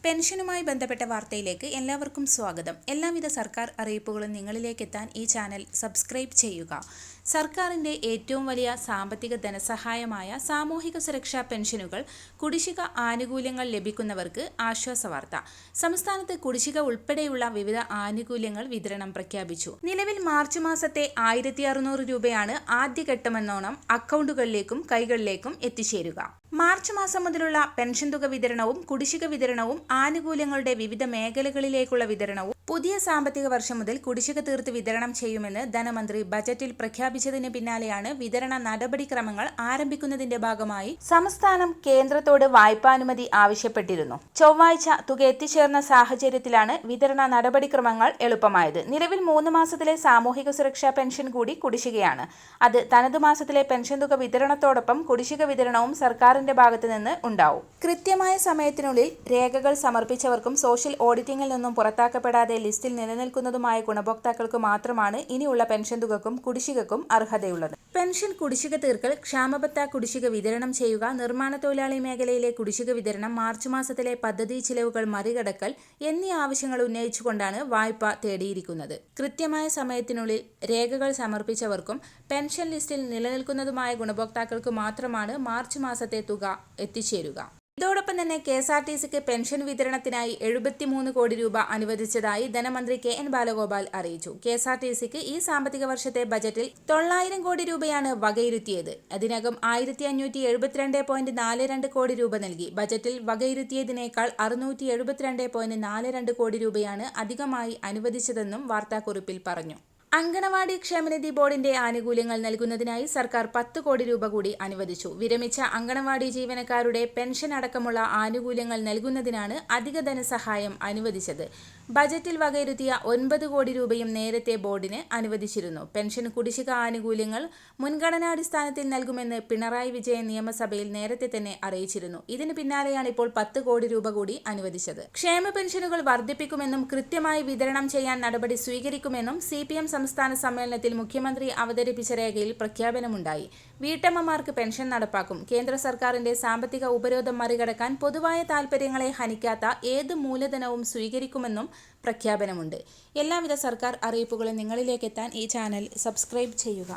പെൻഷനുമായി ബന്ധപ്പെട്ട വാർത്തയിലേക്ക് എല്ലാവർക്കും സ്വാഗതം. എല്ലാവിധ സർക്കാർ അറിയിപ്പുകളും നിങ്ങളിലേക്ക് എത്താൻ ഈ ചാനൽ സബ്സ്ക്രൈബ് ചെയ്യുക. സർക്കാരിൻ്റെ ഏറ്റവും വലിയ സാമ്പത്തിക ധനസഹായമായ സാമൂഹിക സുരക്ഷാ പെൻഷനുകൾ കുടിശ്ശിക ആനുകൂല്യങ്ങൾ ലഭിക്കുന്നവർക്ക് ആശ്വാസവാർത്ത. സംസ്ഥാനത്ത് കുടിശ്ശിക ഉൾപ്പെടെയുള്ള വിവിധ ആനുകൂല്യങ്ങൾ വിതരണം പ്രഖ്യാപിച്ചു. നിലവിൽ മാർച്ച് മാസത്തെ 1600 രൂപയാണ് ആദ്യഘട്ടമെന്നോണം അക്കൗണ്ടുകളിലേക്കും കൈകളിലേക്കും എത്തിച്ചേരുക. മാർച്ച് മാസം മുതലുള്ള പെൻഷൻ തുക വിതരണവും കുടിശ്ശിക വിതരണവും ആനുകൂല്യങ്ങളുടെ വിവിധ മേഖലകളിലേക്കുള്ള വിതരണവും പുതിയ സാമ്പത്തിക വർഷം മുതൽ കുടിശ്ശിക തീർത്ത് വിതരണം ചെയ്യുമെന്ന് ധനമന്ത്രി ബജറ്റിൽ പ്രഖ്യാപിച്ചതിന് പിന്നാലെയാണ് വിതരണ നടപടിക്രമങ്ങൾ ആരംഭിക്കുന്നതിന്റെ ഭാഗമായി സംസ്ഥാനം കേന്ദ്രത്തോട് വായ്പാനുമതി ആവശ്യപ്പെട്ടിരുന്നു. ചൊവ്വാഴ്ച തുക എത്തിച്ചേർന്ന സാഹചര്യത്തിലാണ് വിതരണ നടപടിക്രമങ്ങൾ എളുപ്പമായത്. നിലവിൽ 3 മാസത്തിലെ സാമൂഹിക സുരക്ഷാ പെൻഷൻ കൂടി കുടിശ്ശികയാണ്. അത് തനതു മാസത്തിലെ പെൻഷൻ തുക വിതരണത്തോടൊപ്പം കുടിശ്ശിക വിതരണവും സർക്കാരിന്റെ ഭാഗത്ത് നിന്ന് ഉണ്ടാവും. കൃത്യമായ സമയത്തിനുള്ളിൽ രേഖകൾ സമർപ്പിച്ചവർക്കും സോഷ്യൽ ഓഡിറ്റിംഗിൽ നിന്നും പുറത്താക്കപ്പെടാതെ ലിസ്റ്റിൽ നിലനിൽക്കുന്നതുമായ ഗുണഭോക്താക്കൾക്ക് മാത്രമാണ് ഇനിയുള്ള പെൻഷൻ തുകക്കും കുടിശ്ശികക്കും അർഹതയുള്ളത്. പെൻഷൻ കുടിശ്ശിക തീർക്കൽ, ക്ഷാമബത്ത കുടിശ്ശിക വിതരണം ചെയ്യുക, നിർമ്മാണ തൊഴിലാളി മേഖലയിലെ കുടിശ്ശിക വിതരണം, മാർച്ച് മാസത്തിലെ പദ്ധതി ചിലവുകൾ മറികടക്കൽ എന്നീ ആവശ്യങ്ങൾ ഉന്നയിച്ചുകൊണ്ടാണ് വായ്പ തേടിയിരിക്കുന്നത്. കൃത്യമായ സമയത്തിനുള്ളിൽ രേഖകൾ സമർപ്പിച്ചവർക്കും പെൻഷൻ ലിസ്റ്റിൽ നിലനിൽക്കുന്നതുമായ ഗുണഭോക്താക്കൾക്ക് മാത്രമാണ് മാർച്ച് മാസത്തെ തുക എത്തിച്ചേരുക. ഇതോടൊപ്പം തന്നെ KSRTCക്ക് പെൻഷൻ വിതരണത്തിനായി 73 കോടി രൂപ അനുവദിച്ചതായി ധനമന്ത്രി KN ബാലഗോപാൽ അറിയിച്ചു. KSRTCക്ക് ഈ സാമ്പത്തിക വർഷത്തെ ബജറ്റിൽ 900 കോടി രൂപയാണ് വകയിരുത്തിയത്. ഇതിനകം 1572.42 കോടി രൂപ നൽകി. ബജറ്റിൽ വകയിരുത്തിയതിനേക്കാൾ 672.42 കോടി രൂപയാണ് അധികമായി അനുവദിച്ചതെന്നും വാർത്താക്കുറിപ്പിൽ പറഞ്ഞു. അങ്കണവാടി ക്ഷേമനിധി ബോർഡിന്റെ ആനുകൂല്യങ്ങൾ നൽകുന്നതിനായി സർക്കാർ 10 കോടി രൂപ കൂടി അനുവദിച്ചു. വിരമിച്ച അങ്കണവാടി ജീവനക്കാരുടെ പെൻഷൻ അടക്കമുള്ള ആനുകൂല്യങ്ങൾ നൽകുന്നതിനാണ് അധിക ധനസഹായം അനുവദിച്ചത്. ബജറ്റിൽ വകയിരുത്തിയ 9 കോടി രൂപയും നേരത്തെ ബോർഡിന് അനുവദിച്ചിരുന്നു. പെൻഷൻ കുടിശ്ശിക ആനുകൂല്യങ്ങൾ മുൻഗണനാടിസ്ഥാനത്തിൽ നൽകുമെന്ന് പിണറായി വിജയൻ നിയമസഭയിൽ നേരത്തെ തന്നെ അറിയിച്ചിരുന്നു. ഇതിന് പിന്നാലെയാണ് ഇപ്പോൾ 10 കോടി രൂപ കൂടി അനുവദിച്ചത്. ക്ഷേമ പെൻഷനുകൾ വർദ്ധിപ്പിക്കുമെന്നും കൃത്യമായി വിതരണം ചെയ്യാൻ നടപടി സ്വീകരിക്കുമെന്നും CPM സംസ്ഥാന സമ്മേളനത്തിൽ മുഖ്യമന്ത്രി അവതരിപ്പിച്ച രേഖയിൽ പ്രഖ്യാപനമുണ്ടായി. വീട്ടമ്മമാർക്ക് പെൻഷൻ നടപ്പാക്കും. കേന്ദ്ര സർക്കാരിന്റെ സാമ്പത്തിക ഉപരോധം മറികടക്കാൻ പൊതുവായ താൽപര്യങ്ങളെ ഹനിക്കാത്ത ഏത് മൂലധനവും സ്വീകരിക്കുമെന്നും പ്രഖ്യാപനമുണ്ട്. എല്ലാവിധ സർക്കാർ അറിയിപ്പുകളും നിങ്ങളിലേക്ക് എത്താൻ ഈ ചാനൽ സബ്സ്ക്രൈബ് ചെയ്യുക.